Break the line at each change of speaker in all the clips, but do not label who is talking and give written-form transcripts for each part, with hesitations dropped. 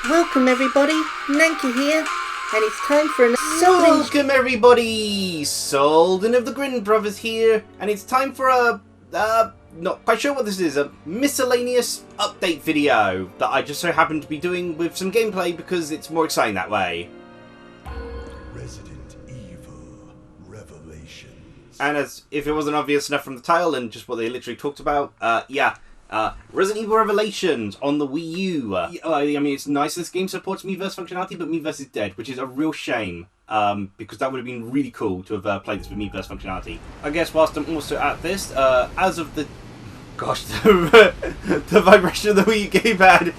Welcome everybody, Nanki here, and it's time for another Souldin.
Welcome everybody, Souldin of the Grin Brothers here, and it's time for a, not quite sure what this is, a miscellaneous update video that I just so happen to be doing with some gameplay because it's more exciting that way.
Resident Evil Revelations.
And as if it wasn't obvious enough from the title and just what they literally talked about, Resident Evil Revelations on the Wii U. I mean, it's nice this game supports Miiverse functionality, but Miiverse is dead, which is a real shame, because that would have been really cool to have played this with Miiverse functionality. I guess whilst I'm also at this, as of the... Gosh, the vibration of the Wii U gamepad.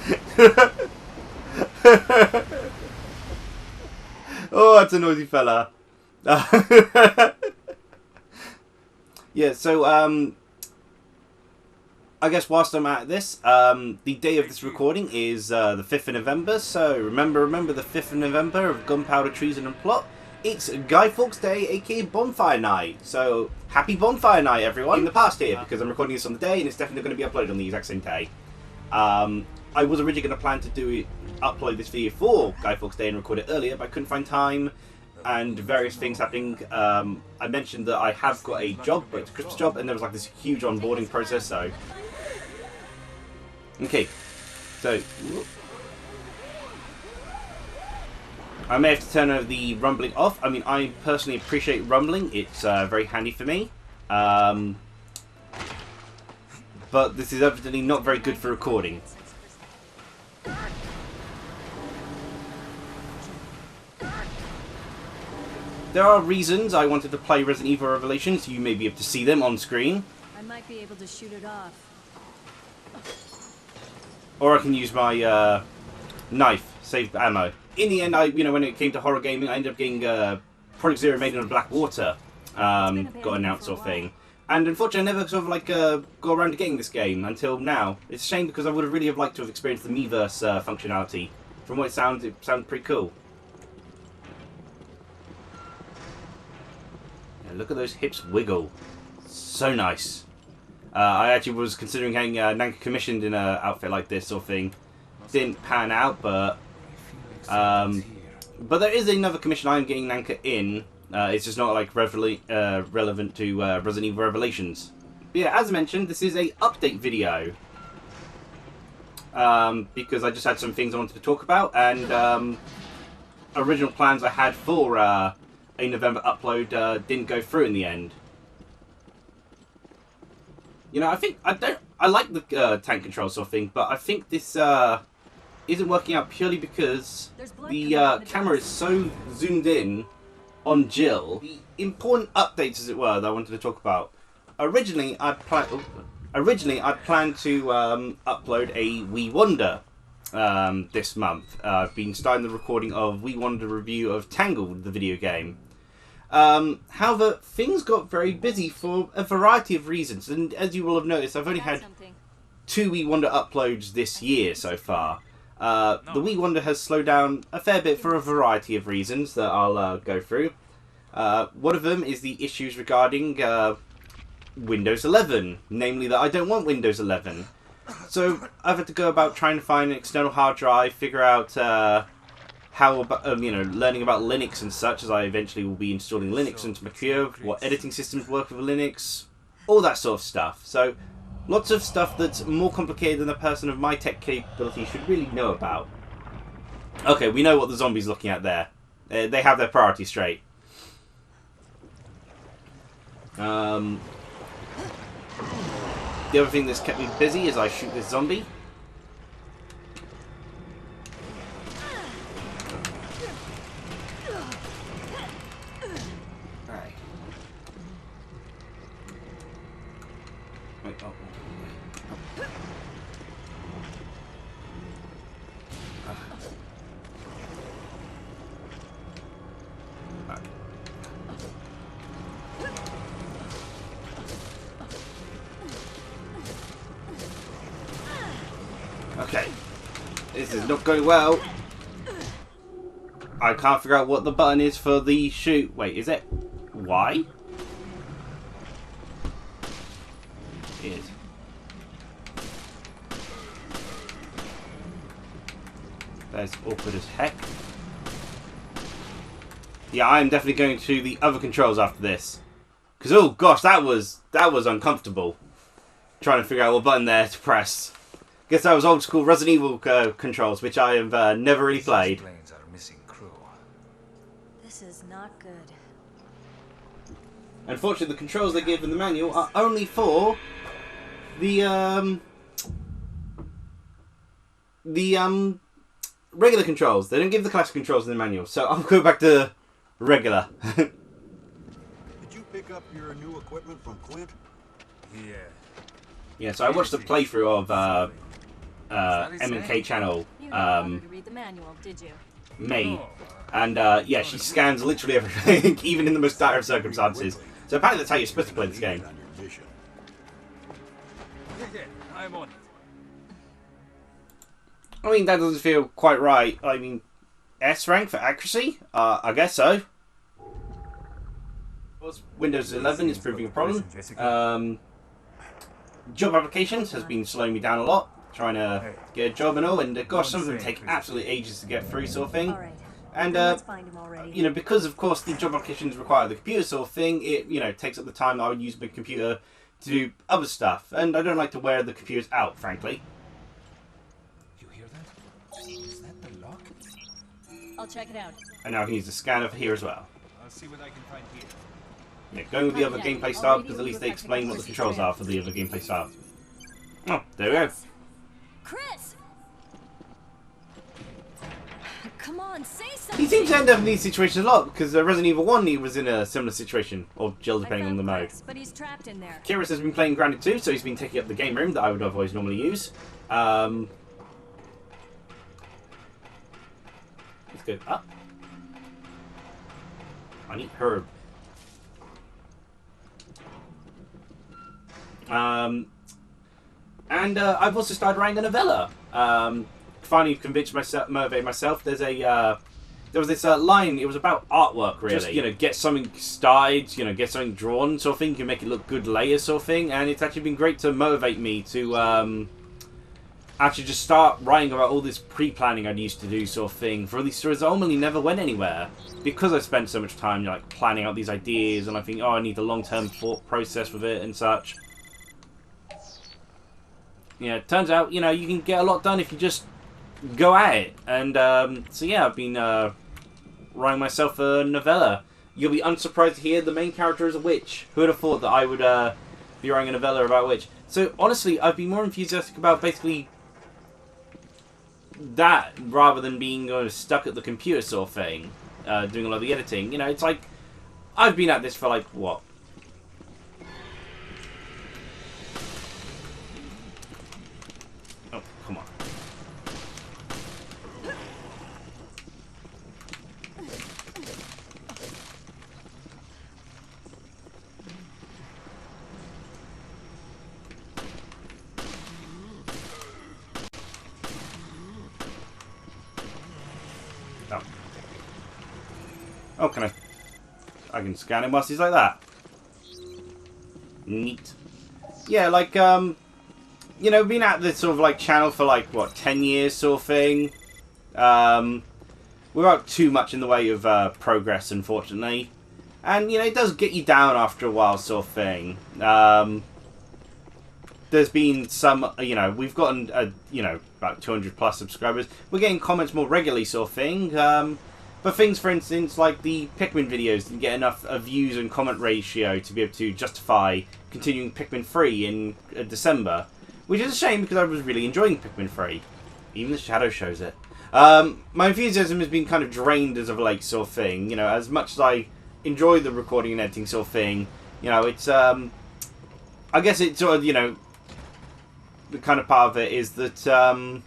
Oh, that's a noisy fella. Yeah, so, I guess whilst I'm at this, the day of this recording is the 5th of November, so remember the 5th of November of Gunpowder, Treason and Plot. It's Guy Fawkes Day, aka Bonfire Night, so happy Bonfire Night everyone in the past here, because I'm recording this on the day and it's definitely going to be uploaded on the exact same day. I was originally going to plan to upload this video for Guy Fawkes Day and record it earlier, but I couldn't find time and various things happening. I mentioned that I have got a job, but it's a Christmas job, and there was like this huge onboarding process, so... Okay, so I may have to turn the rumbling off. I mean, I personally appreciate rumbling. It's very handy for me. But this is evidently not very good for recording. There are reasons I wanted to play Resident Evil Revelations. You may be able to see them on screen.
I might be able to shoot it off.
Or I can use my knife, save ammo. In the end, when it came to horror gaming, I ended up getting Project Zero Made in Blackwater got announced sort of thing. And unfortunately, I never sort of got around to getting this game until now. It's a shame because I would have really have liked to have experienced the Miiverse functionality. From what it sounds pretty cool. Yeah, look at those hips wiggle. So nice. I actually was considering having Nanka commissioned in an outfit like this sort of thing. Didn't pan out, but there is another commission I'm getting Nanka in. It's just not like relevant to Resident Evil Revelations. But yeah, as mentioned, this is a update video because I just had some things I wanted to talk about, and original plans I had for a November upload didn't go through in the end. You know, I like the tank control sort of thing, but I think this isn't working out purely because the camera is so zoomed in on Jill. The important updates, as it were, that I wanted to talk about. Originally, I planned to upload a Wii Wonder this month. I've been starting the recording of Wii Wonder review of Tangled, the video game. However, things got very busy for a variety of reasons, and as you will have noticed, I've only had 2 Wii Wonder uploads this year so far. The Wii Wonder has slowed down a fair bit for a variety of reasons that I'll go through. One of them is the issues regarding Windows 11, namely that I don't want Windows 11. So I've had to go about trying to find an external hard drive, figure out how about, learning about Linux and such, as I eventually will be installing Linux into my computer, what editing systems work with Linux, all that sort of stuff. So, lots of stuff that's more complicated than a person of my tech capability should really know about. Okay, we know what the zombie's looking at there. They have their priorities straight. The other thing that's kept me busy is I shoot this zombie. Okay, this is not going well. I can't figure out what the button is for the shoot. Wait, is it Y? It is. That's awkward as heck. Yeah, I am definitely going to the other controls after this. Because, oh gosh, that was uncomfortable. Trying to figure out what button there to press. Guess that was old school Resident Evil controls, which I have never really played.
This is not good.
Unfortunately, the controls they give in the manual are only for the regular controls. They don't give the classic controls in the manual, so I'll go back to regular.
Did you pick up your new equipment from Quint?
Yeah.
Yeah, so I watched a playthrough of M&K channel,
You didn't bother to read the manual, did you?
May, and yeah, she scans literally everything, even in the most dire of circumstances. So apparently that's how you're supposed to play this game.
Yeah, I'm on it.
I mean, that doesn't feel quite right. I mean, S rank for accuracy? I guess so. Windows 11 is proving a problem. Job applications has been slowing me down a lot, trying to get a job and all, and gosh, some of them take absolutely ages to get through, sort of thing.
Alright.
And
Let's find him already.
you know, because of course the job applications require the computer sort of thing, it, you know, takes up the time that I would use my computer to do other stuff, and I don't like to wear the computers out, frankly.
You hear that? Is that the lock?
I'll check it out.
And now I can use the scanner for here as well.
I'll see what I can find here.
Yeah, going with the other gameplay style, because at least they explain what the controls are for the other gameplay style. Oh, there we go.
Chris! Come on, say something!
He seems to end up in these situations a lot, because Resident Evil 1 he was in a similar situation, or Jill depending on the mode.
Chris, but he's trapped in there.
Kyrus has been playing Grounded 2, so he's been taking up the game room that I would otherwise normally use. Let's go up. I need herb. And I've also started writing a novella. Finally convinced myself, motivated myself. There's a there was this line. It was about artwork, really. Just, you know, get something started, you know, get something drawn, sort of thing. You can make it look good layers, sort of thing. And it's actually been great to motivate me to actually just start writing about all this pre-planning I'd used to do, sort of thing, for these stories that ultimately never went anywhere because I spent so much time, you know, like planning out these ideas, and I think, oh, I need a long-term thought process with it and such. Yeah, it turns out, you know, you can get a lot done if you just go at it. And so yeah, I've been writing myself a novella. You'll be unsurprised to hear the main character is a witch. Who would have thought that I would be writing a novella about a witch? So honestly, I'd be more enthusiastic about basically that rather than being stuck at the computer sort of thing, doing a lot of the editing. You know, it's like I've been at this for like what? Oh, come on. Oh. Oh, can I can scan him whilst he's like that. Neat. Yeah, like, you know, been at this sort of, like, channel for, like, what, 10 years sort of thing. Without too much in the way of progress, unfortunately. And, you know, it does get you down after a while sort of thing. There's been some, you know, we've gotten, you know, about 200 plus subscribers. We're getting comments more regularly sort of thing. But things, for instance, like the Pikmin videos didn't get enough views and comment ratio to be able to justify continuing Pikmin 3 in December. Which is a shame because I was really enjoying Pikmin 3. Even the shadow shows it. My enthusiasm has been kind of drained as of late sort of thing. You know, as much as I enjoy the recording and editing sort of thing, you know, it's, I guess it's sort of, you know, the kind of part of it is that,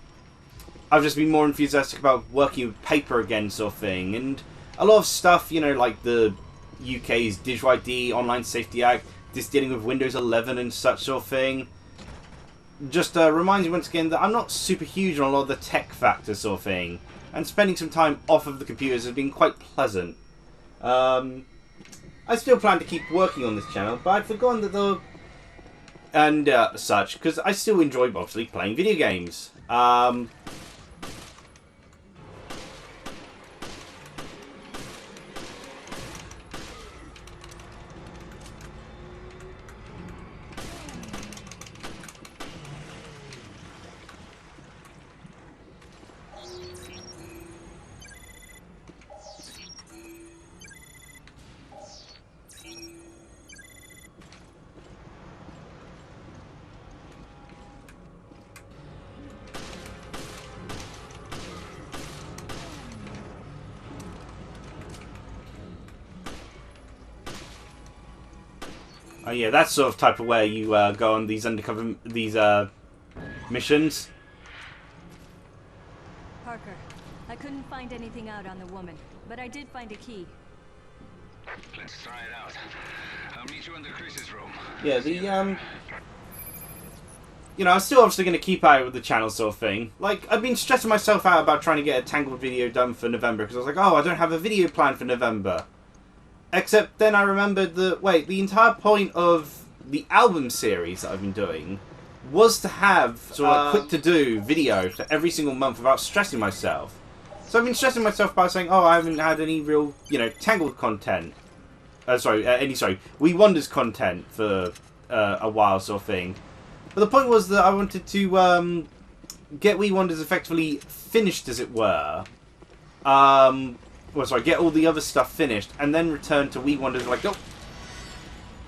I've just been more enthusiastic about working with paper again sort of thing. And a lot of stuff, you know, like the UK's Digital ID, Online Safety Act, this dealing with Windows 11 and such sort of thing, just reminds me once again that I'm not super huge on a lot of the tech factors sort of thing. And spending some time off of the computers has been quite pleasant. I still plan to keep working on this channel, but I've forgotten that though, and such, because I still enjoy obviously playing video games. Oh yeah, that's sort of type of where you go on these undercover missions.
Parker, I couldn't find anything out on the woman, but I did find a key.
Let's try it out. I'll meet you in the Chris's room.
Yeah, you know, I'm still obviously going to keep out with the channel sort of thing. Like, I've been stressing myself out about trying to get a Tangled video done for November, because I was like, oh, I don't have a video planned for November. Except then I remembered that, wait, the entire point of the album series that I've been doing was to have sort of quick to do video for every single month without stressing myself. So I've been stressing myself by saying, oh, I haven't had any real, you know, Tangled content. Wii Wonders content for a while sort of thing. But the point was that I wanted to get Wii Wonders effectively finished, as it were. Get all the other stuff finished, and then return to Wii Wonders like, oh.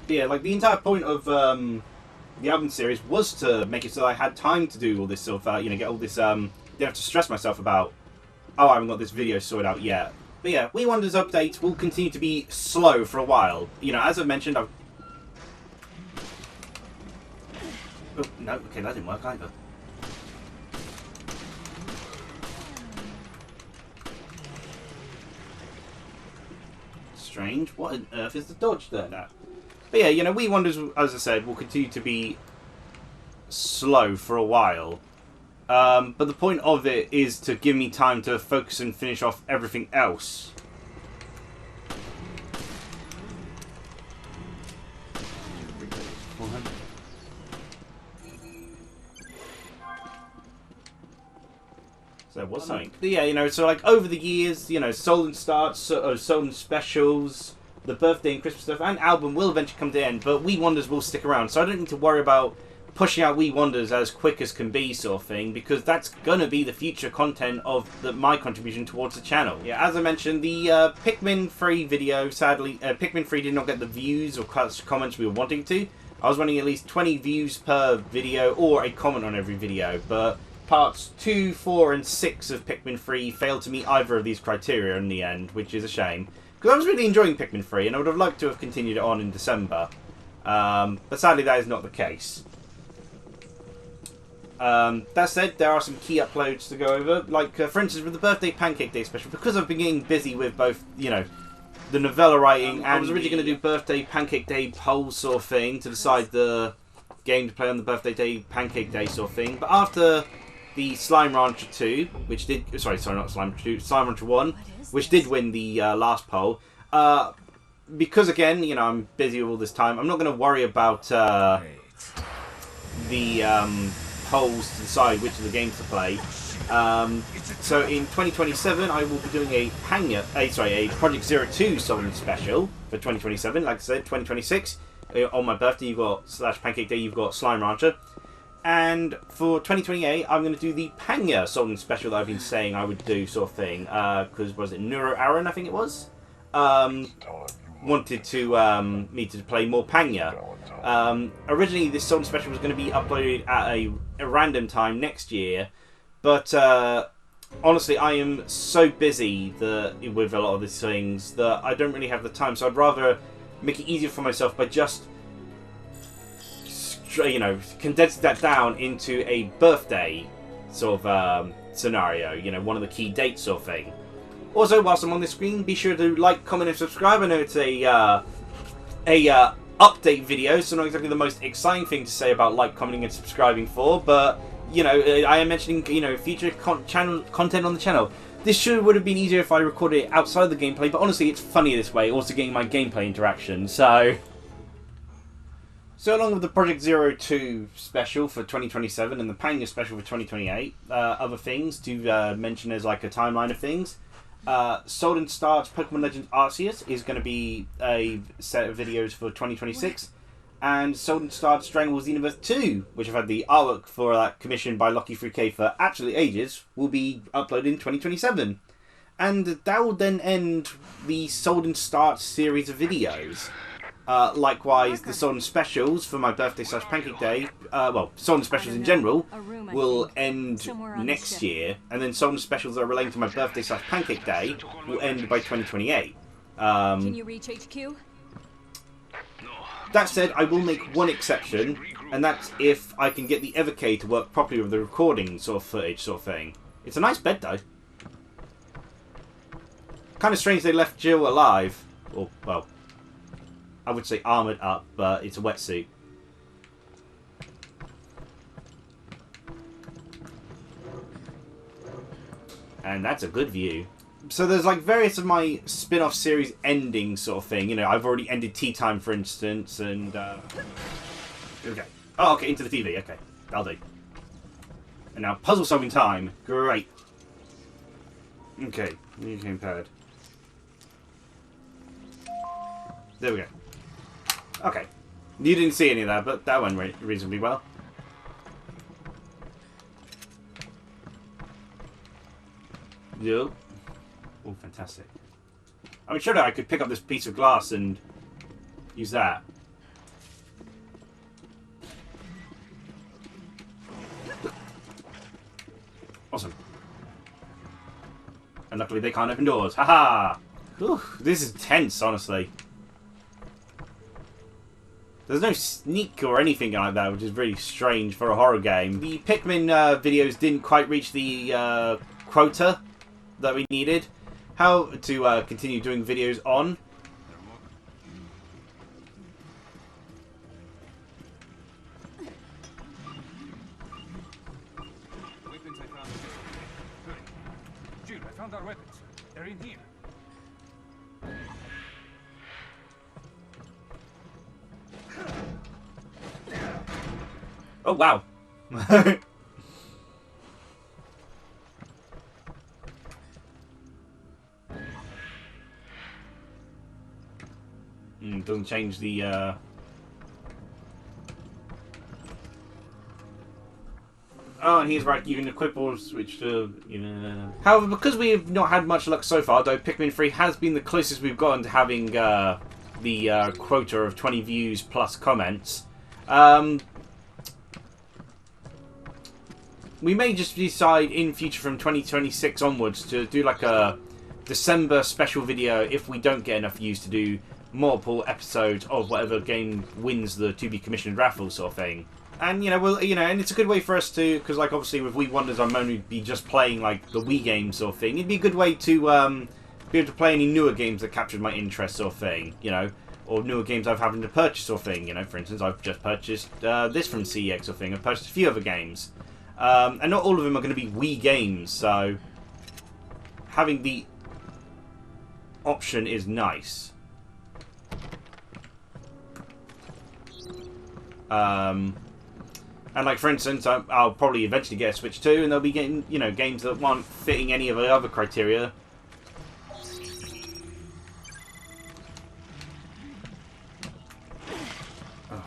Yeah, like the entire point of the album series was to make it so that I had time to do all this sort of, you know, get all this, didn't have to stress myself about, oh, I haven't got this video sorted out yet. But yeah, Wii Wonders updates will continue to be slow for a while. You know, as I mentioned, I've... Oh, no, okay, that didn't work either. Strange. What on earth is the dodge there now? But yeah, you know, Wii Wonders, as I said, will continue to be slow for a while. But the point of it is to give me time to focus and finish off everything else. So what's something? But yeah, you know, so like over the years, you know, Souldin starts, Souldin specials, the birthday and Christmas stuff, and album will eventually come to the end, but Wii Wonders will stick around, so I don't need to worry about pushing out Wii Wonders as quick as can be sort of thing, because that's going to be the future content of my contribution towards the channel. Yeah, as I mentioned, the Pikmin 3 video, sadly, Pikmin 3 did not get the views or comments we were wanting to. I was wanting at least 20 views per video, or a comment on every video, but parts 2, 4, and 6 of Pikmin 3 failed to meet either of these criteria in the end, which is a shame. Because I was really enjoying Pikmin 3, and I would have liked to have continued it on in December. But sadly that is not the case. That said, there are some key uploads to go over, like for instance with the Birthday Pancake Day special, because I've been getting busy with both, you know, the novella writing, and I was originally going to do Birthday Pancake Day polls sort of thing, to decide the game to play on the Birthday Day Pancake Day sort of thing, but after the Slime Rancher 2, which did... Sorry, not Slime Rancher 2. Slime Rancher 1, which did win the last poll. Because, again, you know, I'm busy with all this time, I'm not going to worry about the polls to decide which of the games to play. So in 2027, I will be doing a Project 02 Souldin special for 2027. Like I said, 2026, on my birthday, you've got /Pancake Day, you've got Slime Rancher. And for 2028, I'm going to do the Panya Souldin special that I've been saying I would do, sort of thing. Because, was it Neuro Aaron, I think it was? Wanted to me to play more Panya. Originally, this Souldin special was going to be uploaded at a random time next year. But, honestly, I am so busy with a lot of these things that I don't really have the time. So I'd rather make it easier for myself by just, you know, condensing that down into a birthday sort of scenario, you know, one of the key dates sort of thing. Also, whilst I'm on the screen, be sure to like, comment, and subscribe. I know it's a update video, so not exactly the most exciting thing to say about like, commenting, and subscribing for, but, you know, I am mentioning, you know, future content on the channel. This would have been easier if I recorded it outside the gameplay, but honestly, it's funny this way, also getting my gameplay interaction, so along with the Project 02 special for 2027 and the Panya special for 2028, other things to mention as like a timeline of things. Souldin Starts Pokemon Legends Arceus is going to be a set of videos for 2026. And Souldin Starts Dragon Ball Xenoverse 2, which I've had the artwork for that commissioned by Lucky3K for actually ages, will be uploaded in 2027. And that will then end the Souldin Starts series of videos. Likewise, the Souldin specials for my birthday / Pancake Day, well, Souldin specials in general, will end next year, and then Souldin specials that are relating to my birthday / Pancake Day will end by 2028.
Can you reach HQ?
That said, I will make one exception, and that's if I can get the Evercade to work properly with the recording sort of footage sort of thing. It's a nice bed though. Kind of strange they left Jill alive. Or, well, I would say armoured up, but it's a wetsuit. And that's a good view. So there's like various of my spin-off series endings sort of thing. You know, I've already ended Tea Time, for instance, and... okay. Oh, okay, into the TV. Okay, that'll do. And now puzzle solving time. Great. Okay, new gamepad. There we go. Okay. You didn't see any of that, but that went reasonably well. Yo. Oh, fantastic. I mean, surely I could pick up this piece of glass and use that. Awesome. And luckily they can't open doors. Haha! Whew, this is tense, honestly. There's no sneak or anything like that, which is really strange for a horror game. The Pikmin videos didn't quite reach the quota that we needed. How to continue doing videos on.
Weapons I found. Good. Jude, I found our weapons. They're in here.
Oh, wow. Doesn't change the... Oh, and he's right, you can equip or switch to... You know. However, because we have not had much luck so far, though Pikmin 3 has been the closest we've gotten to having the quota of 20 views plus comments, we may just decide in future from 2026 onwards to do like a December special video if we don't get enough views to do multiple episodes of whatever game wins the to be commissioned raffle sort of thing. And you know, well, you know, and it's a good way for us to, because like obviously with Wii Wonders I'm only be just playing like the Wii games sort of thing. It'd be a good way to be able to play any newer games that captured my interest sort of thing, you know, or newer games I've having to purchase sort of thing. You know, for instance, I've just purchased this from CEX sort of thing. I've purchased a few other games, and not all of them are going to be Wii games, so having the option is nice. And like for instance, I'll probably eventually get a Switch 2, and they'll be getting, you know, games that aren't fitting any of the other criteria. Oh.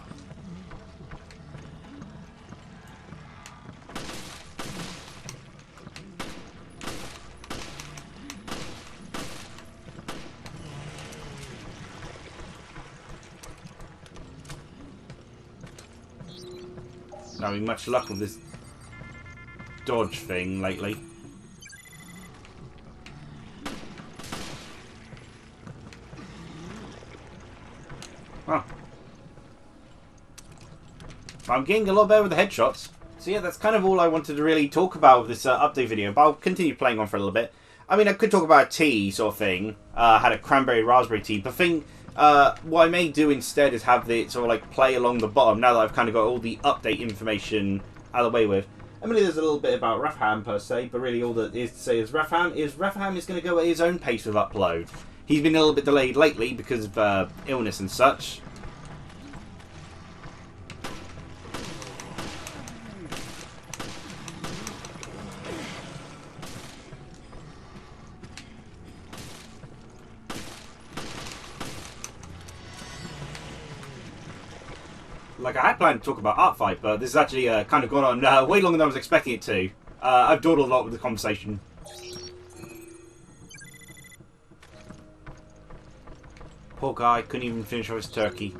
Not having much luck with this dodge thing lately. Oh. I'm getting a lot better with the headshots. So yeah, that's kind of all I wanted to really talk about with this update video, but I'll continue playing on for a little bit. I mean, I could talk about a tea sort of thing. Had a cranberry raspberry tea, but what I may do instead is have it sort of like play along the bottom now that I've kind of got all the update information out of the way with. I mean, there's a little bit about Rafham per se, but really all that is to say is Rafham is going to go at his own pace with upload. He's been a little bit delayed lately because of illness and such. Like, I had planned to talk about Art Fight, but this has actually kind of gone on way longer than I was expecting it to. I've dawdled a lot with the conversation. Poor guy, couldn't even finish off his turkey.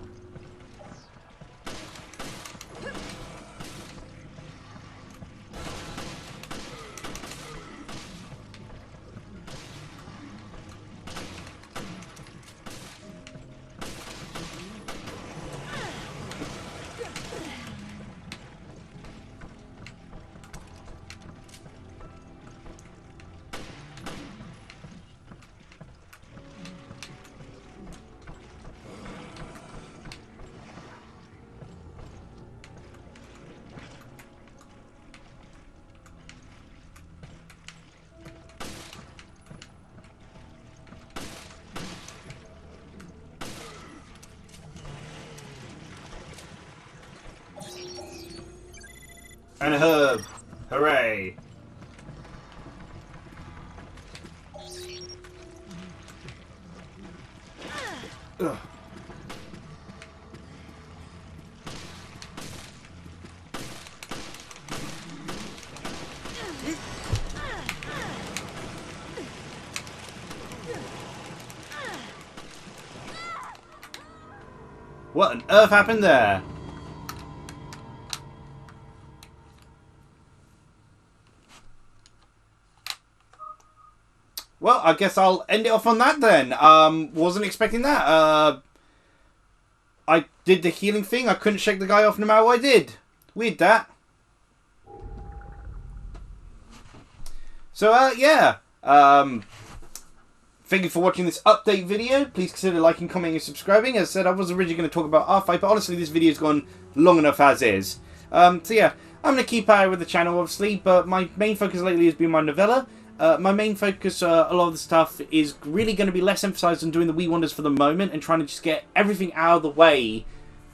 And a herb. Hooray. Ugh. What on earth happened there? Well, I guess I'll end it off on that then. Wasn't expecting that. I did the healing thing. I couldn't shake the guy off no matter what I did. Weird that. So, yeah. Thank you for watching this update video. Please consider liking, commenting, and subscribing. As I said, I was originally going to talk about R5, but honestly, this video's gone long enough as is. So yeah, I'm going to keep at it with the channel, obviously, but my main focus lately has been my novella. My main focus, a lot of the stuff, is really going to be less emphasised on doing the Wii Wonders for the moment and trying to just get everything out of the way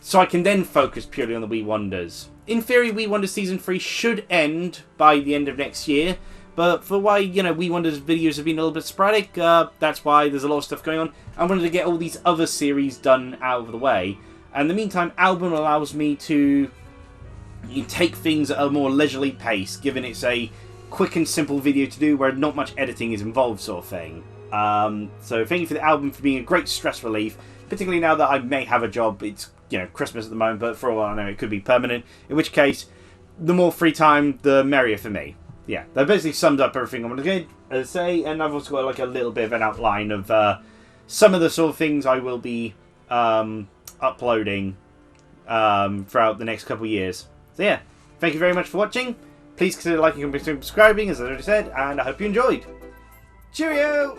so I can then focus purely on the Wii Wonders. In theory, Wii Wonders Season 3 should end by the end of next year. But for why, you know, Wii Wonders videos have been a little bit sporadic, that's why there's a lot of stuff going on. I wanted to get all these other series done out of the way. And in the meantime, Album allows me to take things at a more leisurely pace, given it's a quick and simple video to do where not much editing is involved, sort of thing. So thank you for the Album for being a great stress relief, particularly now that I may have a job. It's, you know, Christmas at the moment, but for all I know, it could be permanent. In which case, the more free time, the merrier for me. Yeah, that basically sums up everything I'm going to say, and I've also got like a little bit of an outline of some of the sort of things I will be uploading throughout the next couple of years. So yeah, thank you very much for watching. Please consider liking, commenting, and subscribing, as I already said, and I hope you enjoyed. Cheerio!